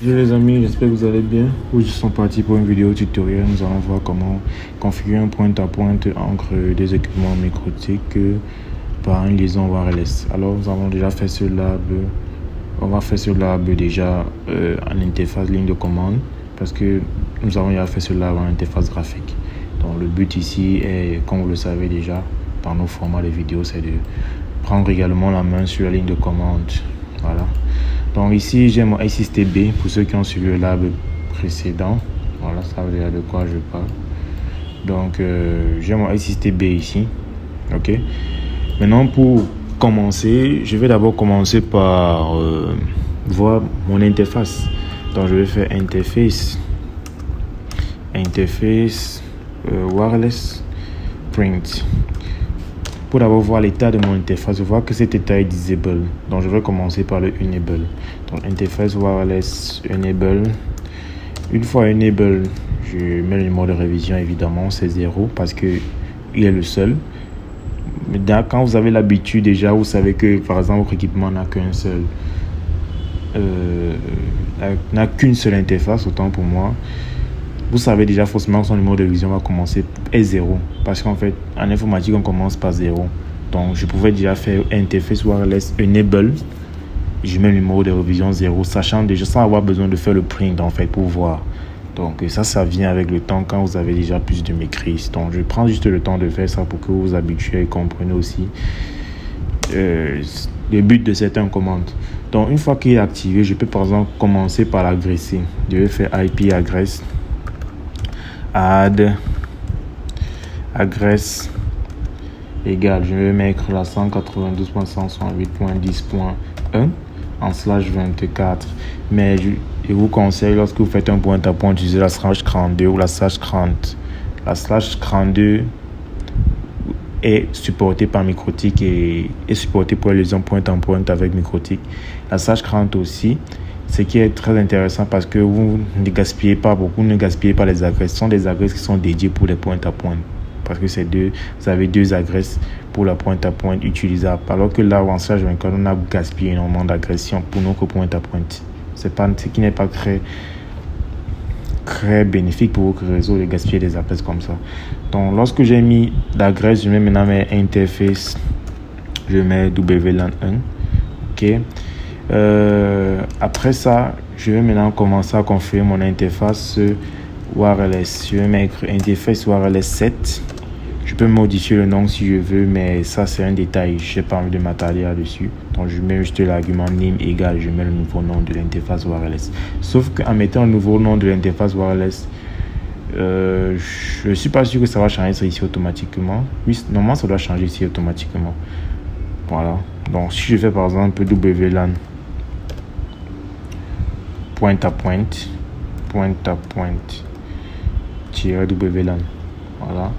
Bonjour les amis, j'espère que vous allez bien. Aujourd'hui, nous sommes partis pour une vidéo tutoriel. Nous allons voir comment configurer un point-à-point entre des équipements microtiques par une liaison wireless. Alors, nous avons déjà fait ce lab. On va faire ce lab déjà en interface ligne de commande parce que nous avons déjà fait ce lab en interface graphique. Donc, le but ici est, comme vous le savez déjà, dans nos formats de vidéos, c'est de prendre également la main sur la ligne de commande. Voilà. Donc ici j'ai mon SysTB pour ceux qui ont suivi le lab précédent. Voilà, ça veut dire de quoi je parle. Donc j'ai mon SysTB ici. Ok. Maintenant pour commencer, je vais d'abord commencer par voir mon interface. Donc je vais faire interface wireless print. Pour d'abord voir l'état de mon interface, je vois que cet état est disable. Donc je vais commencer par le enable. Donc interface wireless enable. Une fois enable, je mets le numéro de révision, évidemment, c'est 0 parce que il est le seul. Mais quand vous avez l'habitude déjà, vous savez que par exemple votre équipement n'a qu'une seule interface, autant pour moi. Vous savez déjà forcément que son numéro de révision va commencer est 0. Parce qu'en fait, en informatique, on commence par 0. Donc, je pouvais déjà faire interface wireless enable. Je mets le numéro de révision 0, sachant déjà sans avoir besoin de faire le print en fait pour voir. Donc, ça vient avec le temps quand vous avez déjà plus de maîtrise. Donc, je prends juste le temps de faire ça pour que vous vous habituez et compreniez aussi le but de certaines commandes. Donc, une fois qu'il est activé, je peux par exemple commencer par l'agresser. Je vais faire IP agress. Add agress égale, je vais mettre la 192.168.10.1 en /24, mais je vous conseille lorsque vous faites un point-à-point d'utiliser la /32 ou la /30. La /32 est supportée par Microtik et est supportée pour les liaisons point-à-point avec Microtik. La /30 aussi. Ce qui est très intéressant parce que vous ne gaspillez pas beaucoup, ne gaspillez pas les adresses. Ce sont des adresses qui sont dédiées pour les pointe-à-point. Parce que vous avez deux adresses pour la pointe-à-point utilisable. Alors que là, en /24, on a gaspillé énormément d'agressions pour notre pointe-à-point. Ce qui n'est pas très bénéfique pour votre réseau de gaspiller des adresses comme ça. Donc, lorsque j'ai mis l'adresse, je mets maintenant mes interfaces. Je mets WLAN 1. OK. Après ça, je vais maintenant commencer à configurer mon interface wireless. Je vais mettre interface wireless 7. Je peux modifier le nom si je veux, mais ça c'est un détail. Je n'ai pas envie de m'attarder là-dessus. Donc je mets juste l'argument name égal. Je mets le nouveau nom de l'interface wireless. Sauf qu'en mettant le nouveau nom de l'interface wireless, je ne suis pas sûr que ça va changer ça ici automatiquement. Oui, normalement ça doit changer ici automatiquement. Voilà. Donc si je fais par exemple WLAN point-à-point WLAN. Voilà.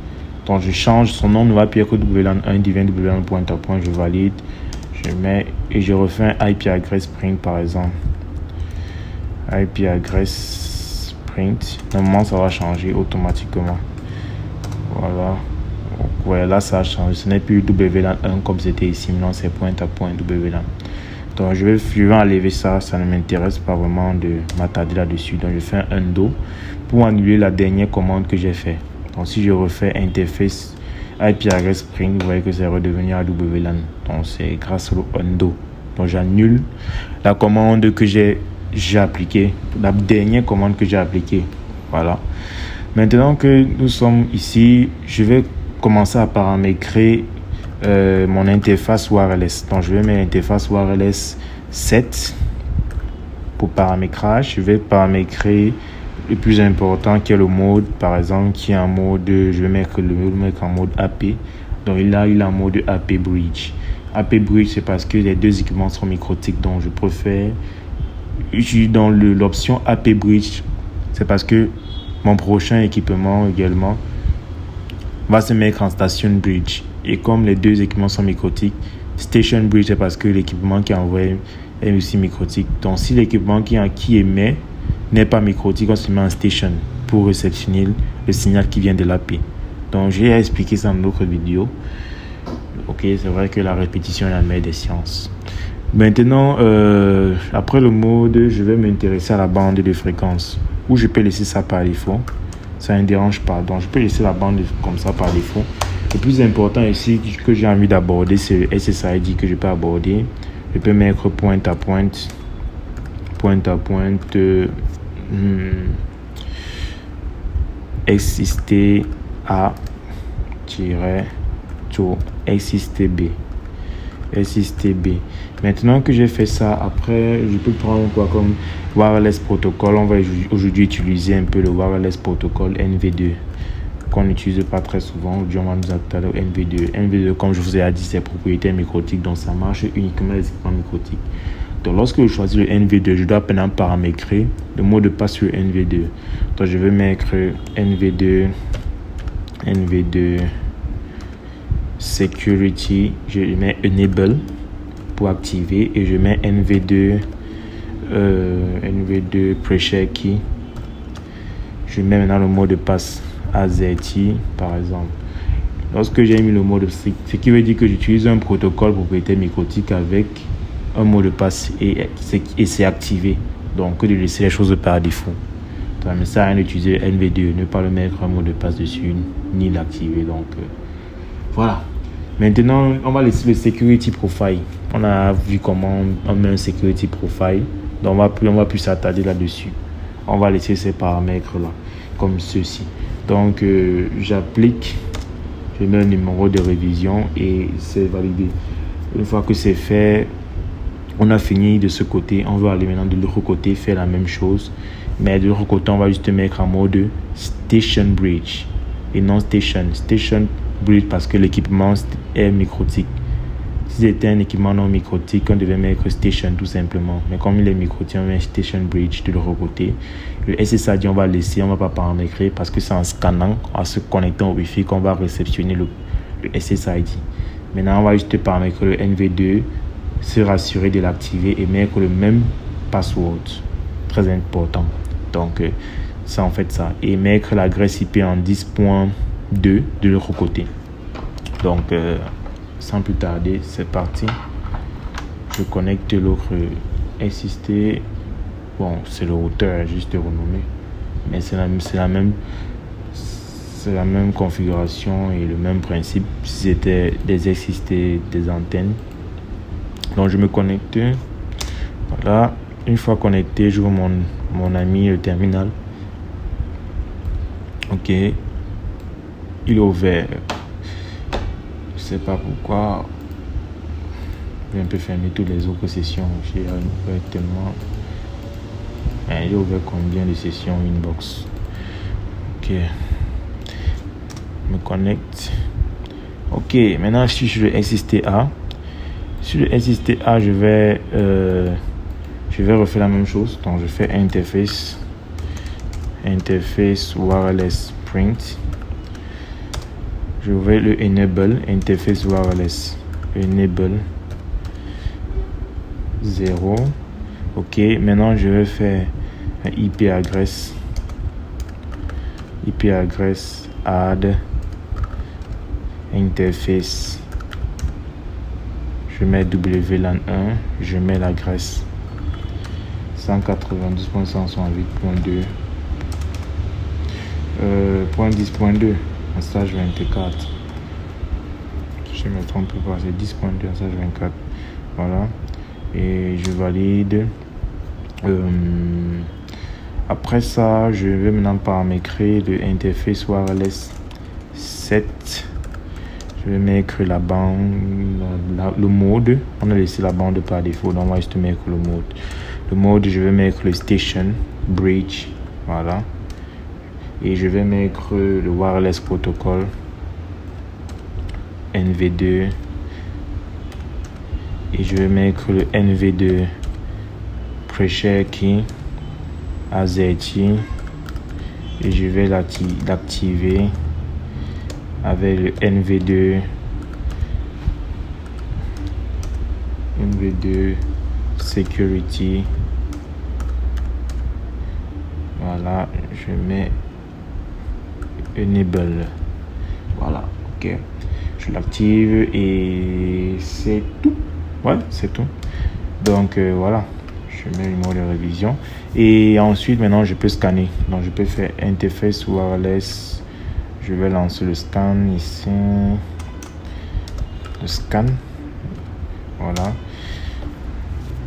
Donc je change, son nom ne va plus être WLAN 1, devient WLAN point-à-point, je valide, je mets et je refais un IP address print par exemple. IP address print. Normalement ça va changer automatiquement. Voilà. Donc, ouais, là ça a changé. Ce n'est plus WLAN 1 comme c'était ici, maintenant c'est point-à-point WLAN. Donc je vais enlever ça, ça ne m'intéresse pas vraiment de m'attarder là-dessus. Donc je fais un undo pour annuler la dernière commande que j'ai fait. Donc si je refais interface IP address print, vous voyez que c'est redevenu AWLAN. Donc c'est grâce au undo. Donc j'annule la commande que j'ai appliquée, la dernière commande que j'ai appliquée. Voilà. Maintenant que nous sommes ici, je vais commencer à paramétrer mon interface wireless. Donc je vais mettre l'interface wireless 7 pour paramétrage. Je vais paramétrer le plus important qui est le mode, par exemple, qui est en mode, je vais mettre en mode AP. Donc il a en mode AP bridge. AP bridge, c'est parce que les deux équipements sont microtiques, donc je préfère dans l'option AP bridge. C'est parce que mon prochain équipement également va se mettre en station bridge. Et comme les deux équipements sont microtiques, station bridge c'est parce que l'équipement qui envoie est aussi microtique. Donc si l'équipement qui émet n'est pas microtique, on se met en station pour réceptionner le signal qui vient de l'AP. Donc j'ai expliqué ça dans notre vidéo. Ok, c'est vrai que la répétition est la mère des sciences. Maintenant, après le mode, je vais m'intéresser à la bande de fréquence. Ou je peux laisser ça par défaut. Ça ne dérange pas. Donc, je peux laisser la bande comme ça par défaut. Le plus important ici que j'ai envie d'aborder, c'est le SSID que je peux aborder. Je peux mettre pointe à pointe, exister A to exister B. Maintenant que j'ai fait ça, après, je peux prendre quoi comme wireless protocol. On va aujourd'hui utiliser un peu le wireless protocol NV2 qu'on n'utilise pas très souvent. Aujourd'hui, on va nous attaquer au NV2. NV2, comme je vous ai dit, c'est propriétaire microtique, donc ça marche uniquement les équipements microtiques. Donc, lorsque je choisis le NV2, je dois maintenant paramétrer le mot de passe sur NV2. Donc, je vais mettre NV2 Security, je mets Enable pour activer et je mets NV2 Pressure Key. Je mets maintenant le mot de passe AZT par exemple. Lorsque j'ai mis le mot de passe, ce qui veut dire que j'utilise un protocole propriétaire microtique avec un mot de passe et c'est activé. Donc que de laisser les choses par défaut. Mais ça rien d'utiliser NV2, ne pas le mettre un mot de passe dessus ni l'activer. Donc voilà. Maintenant, on va laisser le security profile. On a vu comment on met un security profile. Donc on va plus s'attarder là-dessus. On va laisser ces paramètres là comme ceci. Donc j'applique, je mets un numéro de révision et c'est validé. Une fois que c'est fait, on a fini de ce côté. On va aller maintenant de l'autre côté faire la même chose. Mais de l'autre côté, on va juste mettre en mode Station Bridge et non Station Bridge parce que l'équipement est microtique. Si c'était un équipement non microtique, on devait mettre Station tout simplement. Mais comme il est microtique, on met Station Bridge de l'autre côté. Le SSID, on va laisser, on ne va pas paramétrer parce que c'est en scannant, en se connectant au Wi-Fi qu'on va réceptionner le SSID. Maintenant, on va juste paramétrer le NV2, se rassurer de l'activer et mettre le même password. Très important. Donc, ça en fait ça. Et mettre l'adresse IP en 10.2 de l'autre côté. Donc, sans plus tarder, c'est parti. Je connecte l'autre SST. Bon, c'est le routeur, juste renommé. Mais c'est la même configuration et le même principe si c'était des SST, des antennes. Donc, je me connecte. Voilà. Une fois connecté, j'ouvre mon ami le terminal. Ok. Il est ouvert. Je sais pas pourquoi. J'ai un peu fermé toutes les autres sessions. J'ai ouvert tellement. J'ai ouvert combien de sessions Inbox? Ok. Je me connecte. Ok. Maintenant, je suis sur le SSTA. Sur le SSTA, je vais refaire la même chose. Donc, je fais interface wireless print. Je vais le enable interface wireless enable 0. Ok, maintenant je vais faire un IP address add interface. Je mets WLAN 1, je mets l'adresse 192.168.2 .10.2 en stage 24. Je me trompe pas, c'est 10.2 en stage 24. Voilà. Et je valide. Après ça, je vais maintenant paramétrer le interface wireless 7. Je vais mettre la bande, le mode. On a laissé la bande par défaut, donc on va juste mettre le mode. Le mode, je vais mettre le station bridge. Voilà. Et je vais mettre le wireless protocol NV2. Et je vais mettre le NV2 Pressure Key AZT. Et je vais l'activer avec le NV2 Security. Voilà, je mets Enable. Voilà, ok. Je l'active et c'est tout. Ouais, c'est tout. Donc voilà, je mets le mot de révision. Et ensuite, maintenant, je peux scanner. Donc je peux faire interface wireless. Je vais lancer le scan ici. Le scan. Voilà.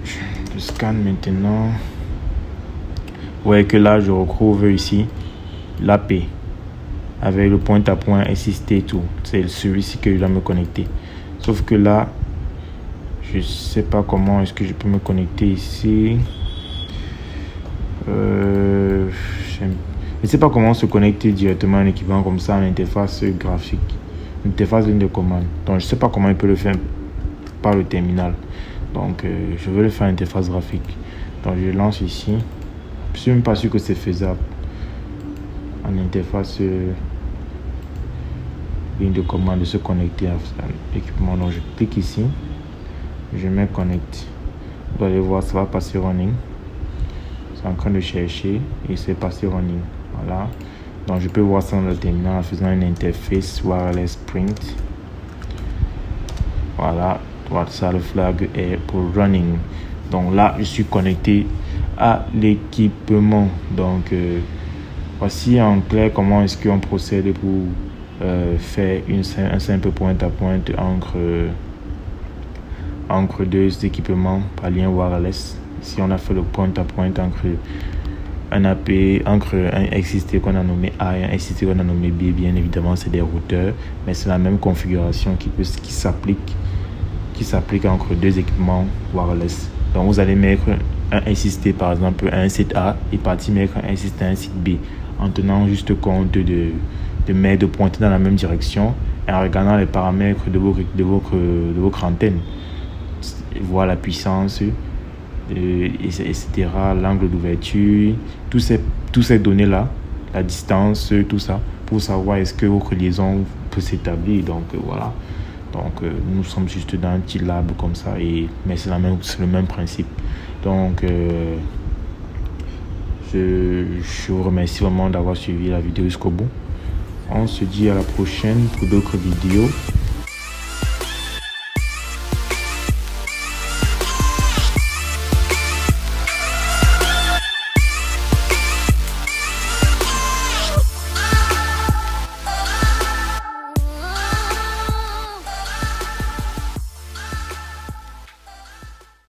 Je scanne maintenant. Vous voyez que là, je retrouve ici l'AP avec le point à point SST et tout. C'est celui-ci que je dois me connecter. Sauf que là, je sais pas comment est-ce que je peux me connecter ici. Je ne sais pas comment se connecter directement à un équipement comme ça en interface graphique, une interface ligne de commande. Donc je sais pas comment il peut le faire par le terminal. Donc je vais le faire en interface graphique. Donc je lance ici. Je suis même pas sûr que c'est faisable en interface ligne de commande de se connecter à l'équipement. Donc je clique ici, je mets connect. Vous allez voir, ça va passer running. C'est en train de chercher et c'est passé running. Voilà. Donc je peux voir ça dans le terminal en faisant une interface wireless print. Voilà. Ça, le flag est pour running. Donc là, je suis connecté à l'équipement. Donc voici en clair comment est-ce qu'on procède pour faire un simple point à point entre deux équipements par lien wireless. Si on a fait le point à point entre un AP, entre un SST qu'on a nommé A et un SST qu'on a nommé B, bien évidemment c'est des routeurs, mais c'est la même configuration qui s'applique entre deux équipements wireless. Donc vous allez mettre un SST par exemple à un site A et partir mettre un SST à un site B en tenant juste compte de pointer dans la même direction et en regardant les paramètres de votre antenne, voir la puissance, etc., l'angle d'ouverture, toutes ces données là, la distance, tout ça, pour savoir est-ce que votre liaison peut s'établir. Donc voilà. Donc nous sommes juste dans un petit lab comme ça, mais c'est le même principe. Donc je vous remercie vraiment d'avoir suivi la vidéo jusqu'au bout. On se dit à la prochaine pour d'autres vidéos.